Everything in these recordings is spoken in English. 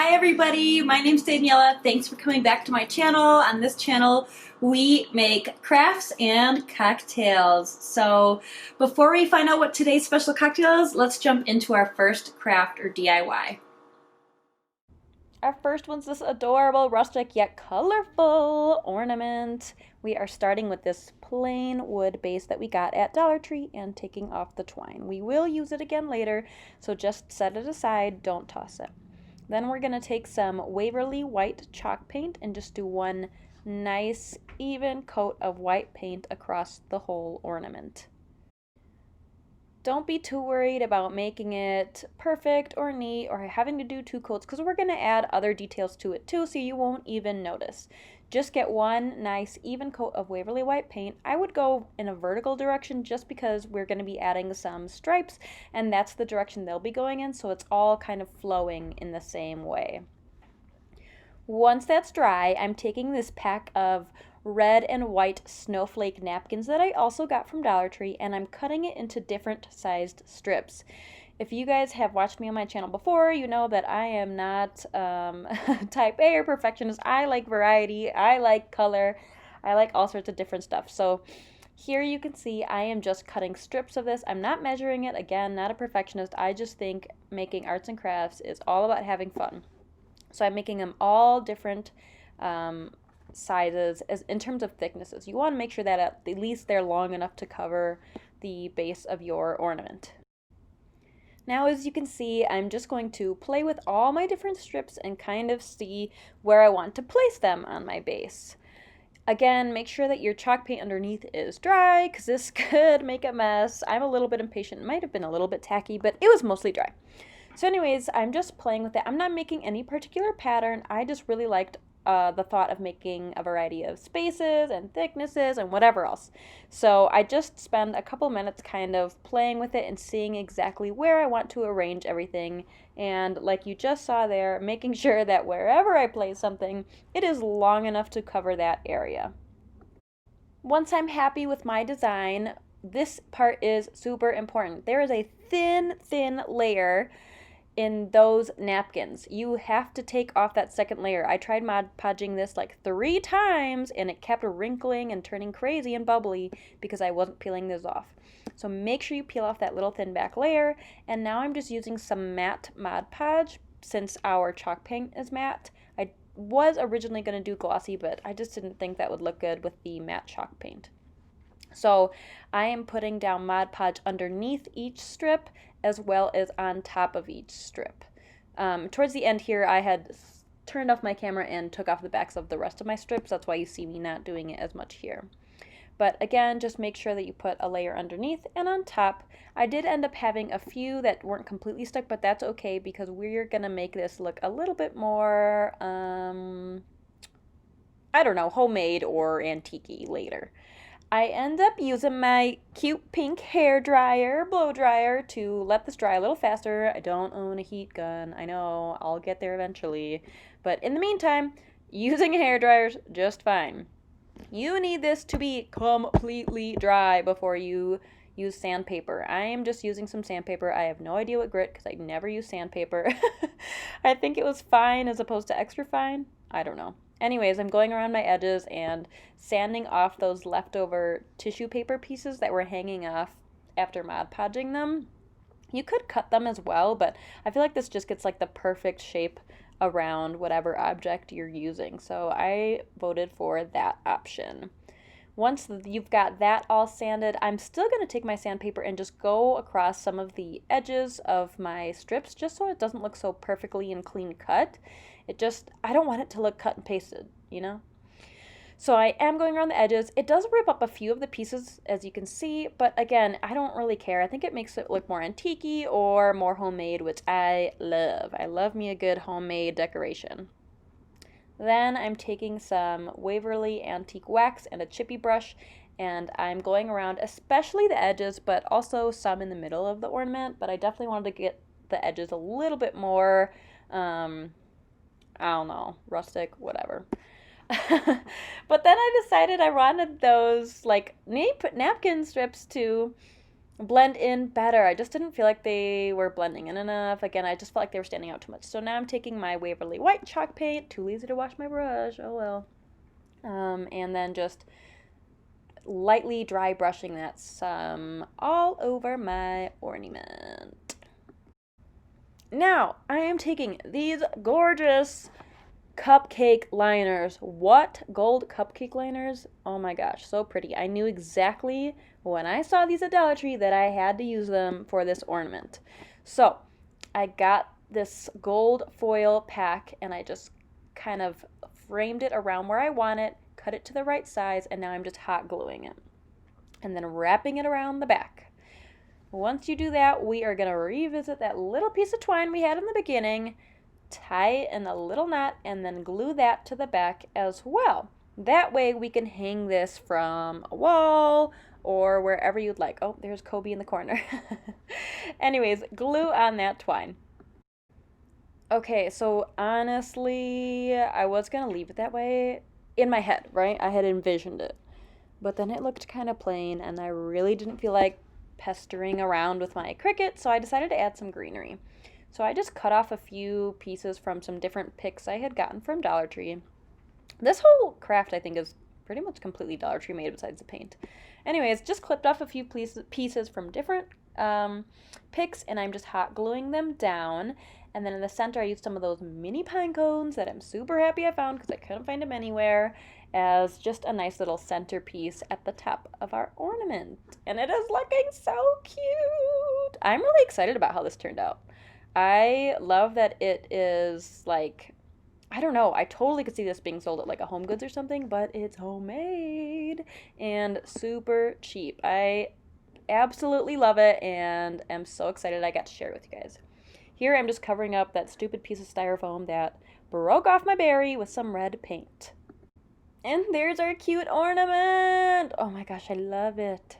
Hi everybody, my name's Daniela. Thanks for coming back to my channel. On this channel, we make crafts and cocktails. So before we find out what today's special cocktail is, let's jump into our first craft or DIY. Our first one's this adorable, rustic yet colorful ornament. We are starting with this plain wood base that we got at Dollar Tree and taking off the twine. We will use it again later, so just set it aside, don't toss it. Then we're going to take some Waverly white chalk paint and just do one nice even coat of white paint across the whole ornament. Don't be too worried about making it perfect or neat or having to do two coats because we're going to add other details to it too, so you won't even notice. Just get one nice even coat of Waverly white paint. I would go in a vertical direction just because we're going to be adding some stripes and that's the direction they'll be going in, so it's all kind of flowing in the same way. Once that's dry, I'm taking this pack of red and white snowflake napkins that I also got from Dollar Tree, and I'm cutting it into different sized strips. If you guys have watched me on my channel before, you know that I am not type A or perfectionist. I like variety, I like color, I like all sorts of different stuff. So here you can see I am just cutting strips of this. I'm not measuring it. Again, not a perfectionist. I just think making arts and crafts is all about having fun. So I'm making them all different sizes as in terms of thicknesses. You want to make sure that at least they're long enough to cover the base of your ornament. Now, as you can see, I'm just going to play with all my different strips and kind of see where I want to place them on my base. Again, make sure that your chalk paint underneath is dry because this could make a mess. I'm a little bit impatient. It might have been a little bit tacky, but it was mostly dry. So anyways, I'm just playing with it. I'm not making any particular pattern. I just really liked the thought of making a variety of spaces and thicknesses and whatever else. So I just spend a couple minutes kind of playing with it and seeing exactly where I want to arrange everything. And like you just saw there, making sure that wherever I place something, it is long enough to cover that area. Once I'm happy with my design, this part is super important. There is a thin layer in those napkins. You have to take off that second layer. I tried Mod Podging this like 3 times and it kept wrinkling and turning crazy and bubbly because I wasn't peeling this off. So make sure you peel off that little thin back layer, and now I'm just using some matte Mod Podge since our chalk paint is matte. I was originally going to do glossy, but I just didn't think that would look good with the matte chalk paint. So I am putting down Mod Podge underneath each strip as well as on top of each strip. Towards the end here, I had turned off my camera and took off the backs of the rest of my strips. That's why you see me not doing it as much here. But again, just make sure that you put a layer underneath and on top. I did end up having a few that weren't completely stuck, but that's okay because we're going to make this look a little bit more, I don't know, homemade or antique-y later. I end up using my cute pink hair dryer, blow dryer, to let this dry a little faster. I don't own a heat gun. I know, I'll get there eventually. But in the meantime, using a hair dryer is just fine. You need this to be completely dry before you use sandpaper. I am just using some sandpaper. I have no idea what grit because I never use sandpaper. I think it was fine as opposed to extra fine. I don't know. Anyways, I'm going around my edges and sanding off those leftover tissue paper pieces that were hanging off after Mod Podging them. You could cut them as well, but I feel like this just gets like the perfect shape around whatever object you're using. So I voted for that option. Once you've got that all sanded, I'm still going to take my sandpaper and just go across some of the edges of my strips just so it doesn't look so perfectly and clean cut. I don't want it to look cut and pasted, you know? So I am going around the edges. It does rip up a few of the pieces, as you can see, but again, I don't really care. I think it makes it look more antique-y or more homemade, which I love. I love me a good homemade decoration. Then I'm taking some Waverly Antique Wax and a chippy brush, and I'm going around especially the edges, but also some in the middle of the ornament, but I definitely wanted to get the edges a little bit more, I don't know, rustic, whatever. But then I decided I wanted those like napkin strips to blend in better. I just didn't feel like they were blending in enough. Again, I just felt like they were standing out too much. So now I'm taking my Waverly White chalk paint, too lazy to wash my brush, oh well. And then just lightly dry brushing that some all over my ornament. Now, I am taking these gorgeous cupcake liners. What? Gold cupcake liners? Oh my gosh, so pretty. I knew exactly when I saw these at Dollar Tree that I had to use them for this ornament. So, I got this gold foil pack and I just kind of framed it around where I want it, cut it to the right size, and now I'm just hot gluing it. And then wrapping it around the back. Once you do that, we are going to revisit that little piece of twine we had in the beginning, tie it in a little knot, and then glue that to the back as well. That way we can hang this from a wall or wherever you'd like. Oh, there's Kobe in the corner. Anyways, glue on that twine. Okay, so honestly, I was going to leave it that way in my head, right? I had envisioned it. But then it looked kind of plain, and I really didn't feel like pestering around with my Cricut, so I decided to add some greenery. So I just cut off a few pieces from some different picks I had gotten from Dollar Tree. This whole craft, I think, is pretty much completely Dollar Tree made besides the paint. Anyways, just clipped off a few pieces from different picks, and I'm just hot gluing them down. And then in the center, I used some of those mini pine cones that I'm super happy I found because I couldn't find them anywhere, as just a nice little centerpiece at the top of our ornament. And it is looking so cute. I'm really excited about how this turned out. I love that it is like, I don't know, I totally could see this being sold at like a Home Goods or something, but it's homemade and super cheap. I absolutely love it and am so excited I got to share it with you guys. Here I'm just covering up that stupid piece of styrofoam that broke off my berry with some red paint. And there's our cute ornament. Oh my gosh, I love it.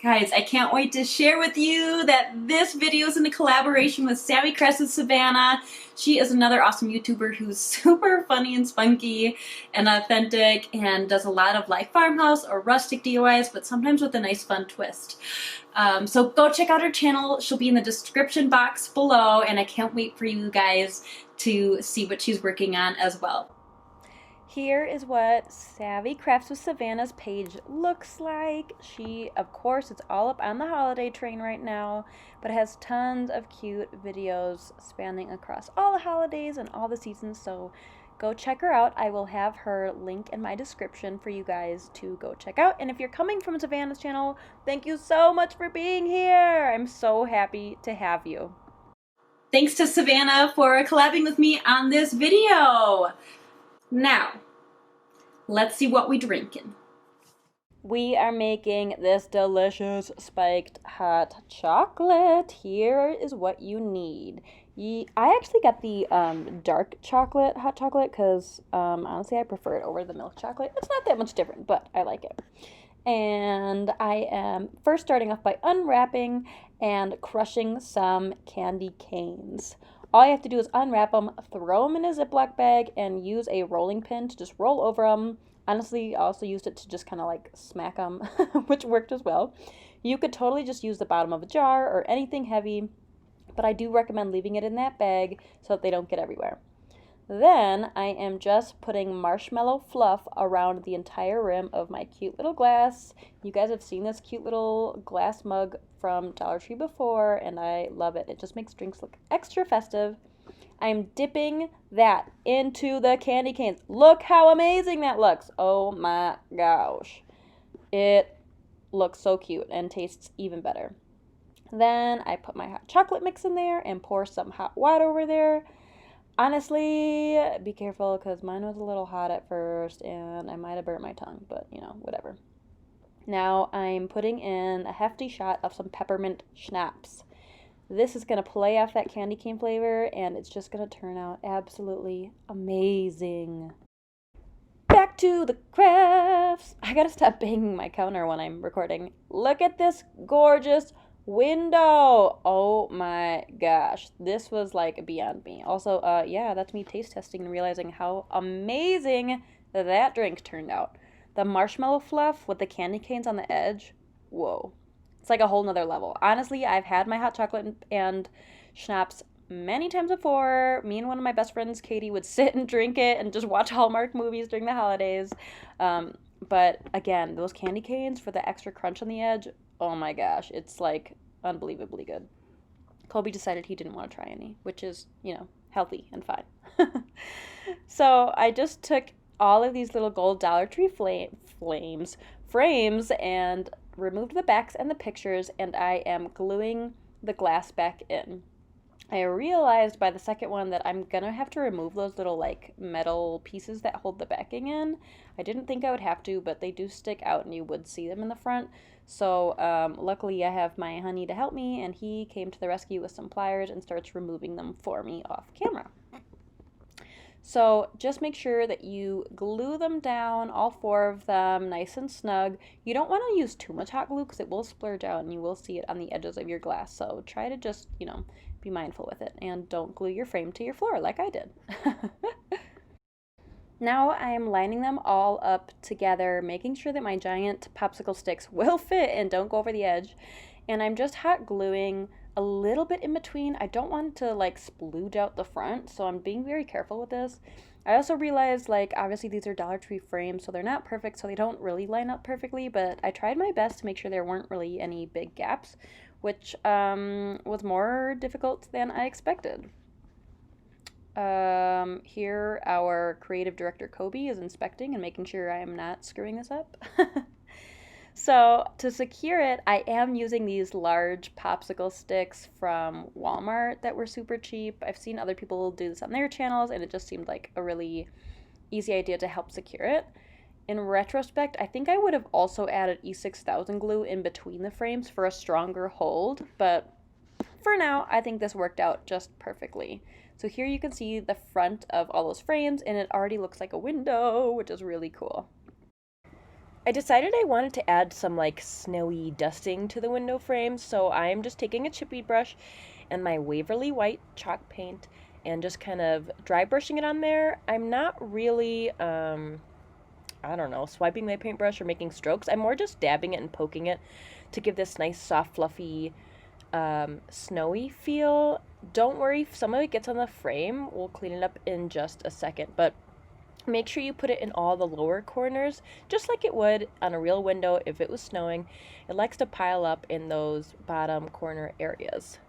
Guys, I can't wait to share with you that this video is in a collaboration with SavvyCraftswithSavannah. She is another awesome YouTuber who's super funny and spunky and authentic and does a lot of like farmhouse or rustic DIYs, but sometimes with a nice fun twist. So go check out her channel. She'll be in the description box below, and I can't wait for you guys to see what she's working on as well. Here is what Savvy Crafts with Savannah's page looks like. She, of course, it's all up on the holiday train right now, but it has tons of cute videos spanning across all the holidays and all the seasons, so go check her out. I will have her link in my description for you guys to go check out. And if you're coming from Savannah's channel, thank you so much for being here. I'm so happy to have you. Thanks to Savannah for collabing with me on this video. Now, let's see what we're drinking. We are making this delicious spiked hot chocolate. Here is what you need. I actually got the dark chocolate hot chocolate because honestly I prefer it over the milk chocolate. It's not that much different, but I like it. And I am first starting off by unwrapping and crushing some candy canes. All you have to do is unwrap them, throw them in a Ziploc bag, and use a rolling pin to just roll over them. Honestly, I also used it to just kind of like smack them, which worked as well. You could totally just use the bottom of a jar or anything heavy, but I do recommend leaving it in that bag so that they don't get everywhere. Then I am just putting marshmallow fluff around the entire rim of my cute little glass. You guys have seen this cute little glass mug from Dollar Tree before, and I love it. It just makes drinks look extra festive. I'm dipping that into the candy canes. Look how amazing that looks. Oh my gosh. It looks so cute and tastes even better. Then I put my hot chocolate mix in there and pour some hot water over there. Honestly, be careful because mine was a little hot at first and I might have burnt my tongue, but you know, whatever. Now I'm putting in a hefty shot of some peppermint schnapps. This is going to play off that candy cane flavor and it's just going to turn out absolutely amazing. Back to the crafts. I gotta stop banging my counter when I'm recording. Look at this gorgeous window. Oh my gosh, this was like beyond me. Also, yeah, that's me taste testing and realizing how amazing that drink turned out. The marshmallow fluff with the candy canes on the edge, whoa, It's like a whole nother level. Honestly, I've had my hot chocolate and schnapps many times before. Me and one of my best friends, Katie, would sit and drink it and just watch Hallmark movies during the holidays. But again, those candy canes for the extra crunch on the edge, oh my gosh, it's like unbelievably good. Colby decided he didn't want to try any, which is, healthy and fine. So I just took all of these little gold Dollar Tree frames and removed the backs and the pictures, and I am gluing the glass back in. I realized by the second one that I'm gonna have to remove those little like metal pieces that hold the backing in. I didn't think I would have to, but they do stick out and you would see them in the front. So luckily I have my honey to help me, and he came to the rescue with some pliers and starts removing them for me off camera. So just make sure that you glue them down, all four of them, nice and snug. You don't want to use too much hot glue because it will splurge out and you will see it on the edges of your glass. So try to just, be mindful with it, and don't glue your frame to your floor like I did. Now I am lining them all up together, making sure that my giant popsicle sticks will fit and don't go over the edge. And I'm just hot gluing a little bit in between. I don't want to like splooge out the front, so I'm being very careful with this. I also realized, like, obviously these are Dollar Tree frames, so they're not perfect, so they don't really line up perfectly, but I tried my best to make sure there weren't really any big gaps, which was more difficult than I expected. Here our creative director Kobe is inspecting and making sure I am not screwing this up. So to secure it, I am using these large popsicle sticks from Walmart that were super cheap. I've seen other people do this on their channels, and it just seemed like a really easy idea to help secure it. In retrospect, I think I would have also added E6000 glue in between the frames for a stronger hold, but for now, I think this worked out just perfectly. So here you can see the front of all those frames, and it already looks like a window, which is really cool. I decided I wanted to add some like snowy dusting to the window frames, so I'm just taking a chippy brush and my Waverly White chalk paint and just kind of dry brushing it on there. I'm not really, swiping my paintbrush or making strokes. I'm more just dabbing it and poking it to give this nice, soft, fluffy, snowy feel. Don't worry if some of it gets on the frame. We'll clean it up in just a second, but make sure you put it in all the lower corners, just like it would on a real window if it was snowing. It likes to pile up in those bottom corner areas.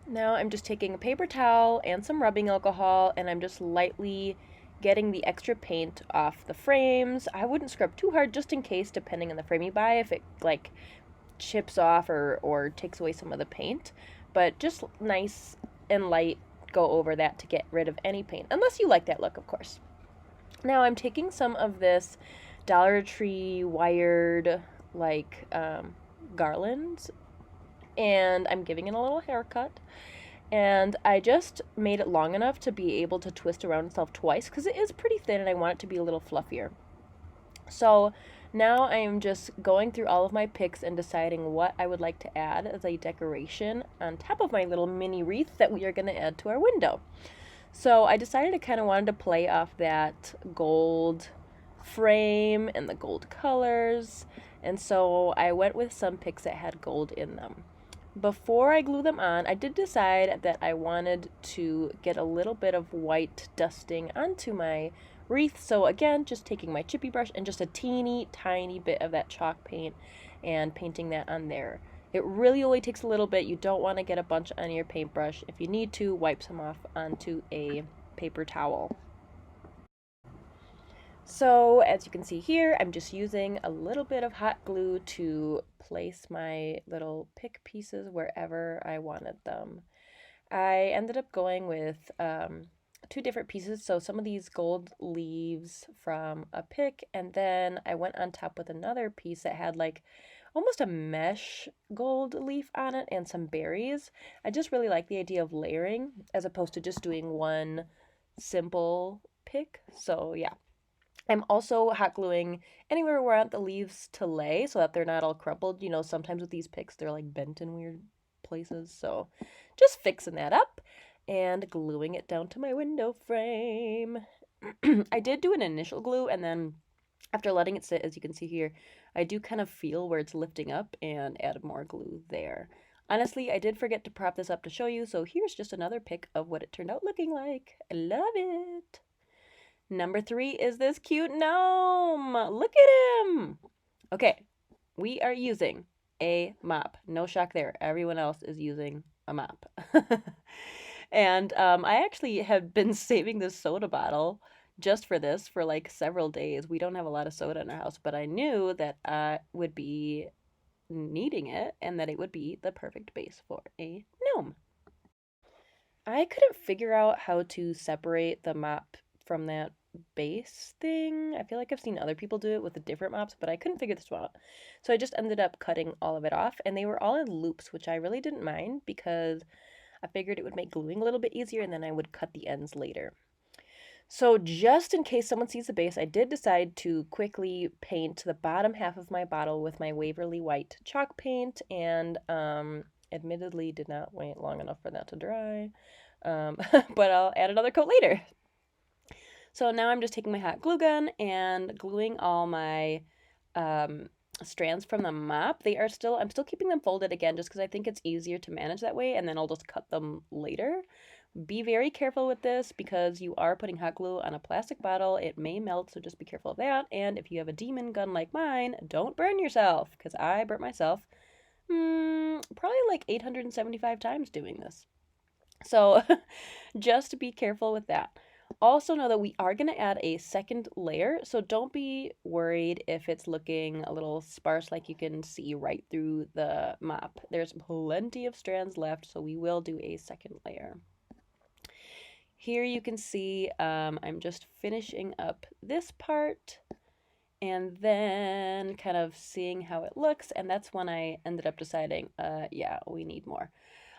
Now I'm just taking a paper towel and some rubbing alcohol, and I'm just lightly getting the extra paint off the frames. I wouldn't scrub too hard just in case, depending on the frame you buy, if it like chips off or takes away some of the paint. But just nice and light go over that to get rid of any paint, unless you like that look, of course. Now I'm taking some of this Dollar Tree wired like garlands, and I'm giving it a little haircut, and I just made it long enough to be able to twist around itself twice because it is pretty thin and I want it to be a little fluffier. So now I am just going through all of my picks and deciding what I would like to add as a decoration on top of my little mini wreath that we are going to add to our window. So I decided I kind of wanted to play off that gold frame and the gold colors, and so I went with some picks that had gold in them. Before I glue them on, I did decide that I wanted to get a little bit of white dusting onto my wreath. So again, just taking my chippy brush and just a teeny tiny bit of that chalk paint and painting that on there. It really only takes a little bit. You don't want to get a bunch on your paintbrush. If you need to, wipe some off onto a paper towel. So as you can see here, I'm just using a little bit of hot glue to place my little pick pieces wherever I wanted them. I ended up going with two different pieces, so some of these gold leaves from a pick, and then I went on top with another piece that had like almost a mesh gold leaf on it and some berries. I just really like the idea of layering as opposed to just doing one simple pick. So yeah. I'm also hot gluing anywhere where I want the leaves to lay so that they're not all crumpled. You know, sometimes with these picks, they're like bent in weird places. So just fixing that up and gluing it down to my window frame. I did do an initial glue and then After letting it sit, as you can see here, I do kind of feel where it's lifting up and add more glue there. Honestly, I did forget to prop this up to show you, so here's just another pic of what it turned out looking like. I love it. Number 3 is this cute gnome. Look at him. Okay, we are using a mop. No shock there. Everyone else is using a mop. And I actually have been saving this soda bottle just for this for like several days. We don't have a lot of soda in our house, but I knew that I would be needing it and that it would be the perfect base for a gnome. I couldn't figure out how to separate the mop from that base thing. I feel like I've seen other people do it with the different mops, but I couldn't figure this one out. So I just ended up cutting all of it off, and they were all in loops, which I really didn't mind because I figured it would make gluing a little bit easier, and then I would cut the ends later. So just in case someone sees the base, I did decide to quickly paint the bottom half of my bottle with my Waverly White chalk paint, and admittedly did not wait long enough for that to dry. But I'll add another coat later. So now I'm just taking my hot glue gun and gluing all my strands from the mop. I'm still keeping them folded again just because I think it's easier to manage that way, and then I'll just cut them later. Be very careful with this because you are putting hot glue on a plastic bottle. It may melt, so just be careful of that. And if you have a demon gun like mine, don't burn yourself, because I burnt myself probably like 875 times doing this. So just be careful with that. Also know that we are going to add a second layer, so don't be worried if it's looking a little sparse, like you can see right through the mop. There's plenty of strands left, so we will do a second layer. Here you can see I'm just finishing up this part and then kind of seeing how it looks, and that's when I ended up deciding, yeah, we need more.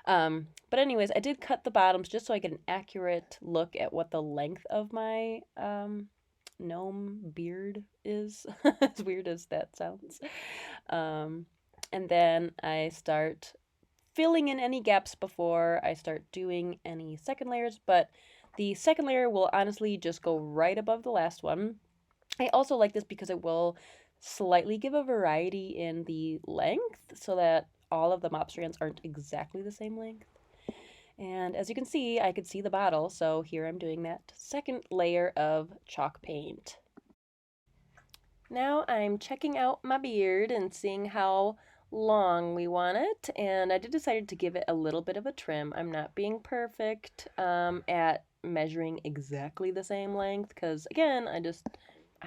But anyways, I did cut the bottoms just so I get an accurate look at what the length of my gnome beard is, as weird as that sounds. And then I start filling in any gaps before I start doing any second layers, but the second layer will honestly just go right above the last one. I also like this because it will slightly give a variety in the length so that all of the mop strands aren't exactly the same length. And as you can see, I could see the bottle, so here I'm doing that second layer of chalk paint. Now I'm checking out my beard and seeing how long we want it, and I did decide to give it a little bit of a trim. I'm not being perfect at measuring exactly the same length because, again, I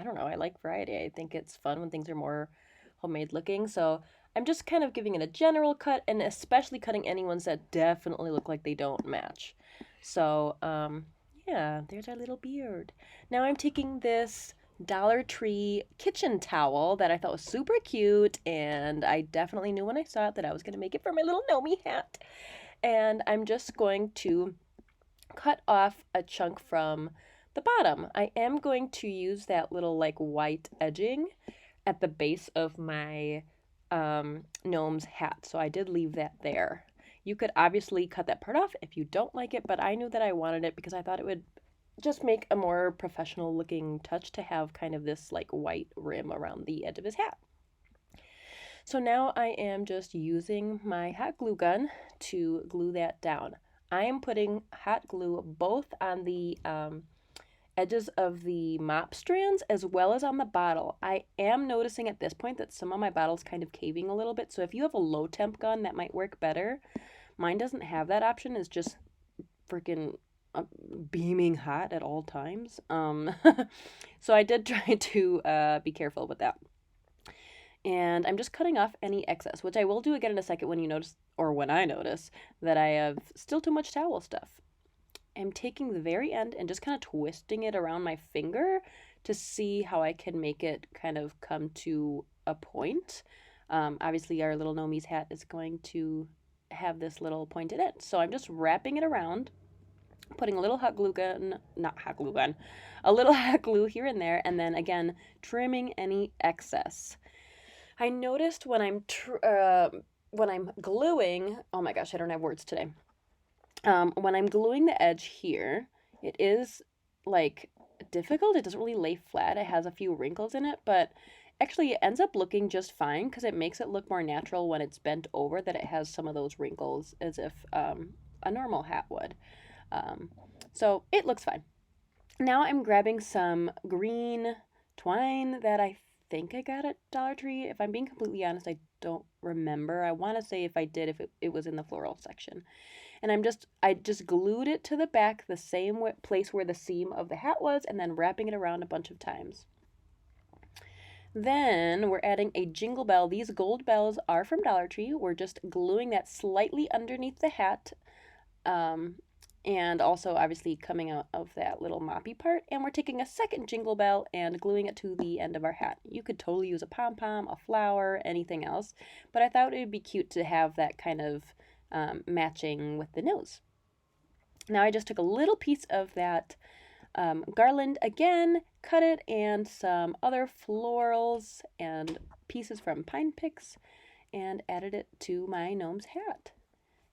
don't know, I like variety. I think it's fun when things are more homemade looking, so I'm just kind of giving it a general cut, and especially cutting any ones that definitely look like they don't match. So, yeah, there's our little beard. Now I'm taking this Dollar Tree kitchen towel that I thought was super cute, and I definitely knew when I saw it that I was going to make it for my little Nomi hat. And I'm just going to cut off a chunk from the bottom. I am going to use that little like white edging at the base of my gnome's hat, so I did leave that there. You could obviously cut that part off if you don't like it, but I knew that I wanted it because I thought it would just make a more professional looking touch to have kind of this like white rim around the edge of his hat. So now I am just using my hot glue gun to glue that down. I am putting hot glue both on the edges of the mop strands as well as on the bottle. I am noticing at this point that some of my bottle's kind of caving a little bit, so if you have a low temp gun, that might work better. Mine doesn't have that option. It's just freaking beaming hot at all times. So I did try to be careful with that. And I'm just cutting off any excess, which I will do again in a second when you notice, or when I notice, that I have still too much towel stuff. I'm taking the very end and just kind of twisting it around my finger to see how I can make it kind of come to a point. Obviously, our little Nomi's hat is going to have this little pointed end. So I'm just wrapping it around, putting a little hot glue gun, not hot glue gun, a little hot glue here and there, and then again, trimming any excess. I noticed when I'm gluing, oh my gosh, I don't have words today. When I'm gluing the edge here, it is like difficult. It doesn't really lay flat. It has a few wrinkles in it, but actually it ends up looking just fine because it makes it look more natural when it's bent over, that it has some of those wrinkles as if a normal hat would. So it looks fine. Now I'm grabbing some green twine that I think I got at Dollar Tree. If I'm being completely honest, I don't remember. I want to say if I did, if it was in the floral section. And I just glued it to the back, the same place where the seam of the hat was, and then wrapping it around a bunch of times. Then we're adding a jingle bell. These gold bells are from Dollar Tree. We're just gluing that slightly underneath the hat. And also obviously coming out of that little moppy part. And we're taking a second jingle bell and gluing it to the end of our hat. You could totally use a pom-pom, a flower, anything else. But I thought it would be cute to have that kind of matching with the nose. Now I just took a little piece of that garland again, cut it, and some other florals and pieces from pine picks, and added it to my gnome's hat.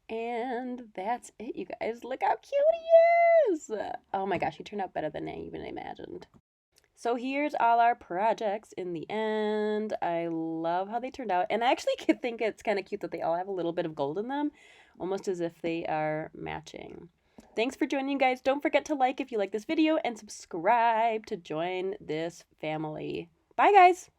And that's it, you guys. Look how cute he is! Oh my gosh, he turned out better than I even imagined. So here's all our projects in the end. I love how they turned out. And I actually think it's kind of cute that they all have a little bit of gold in them, almost as if they are matching. Thanks for joining, guys. Don't forget to like if you like this video and subscribe to join this family. Bye, guys!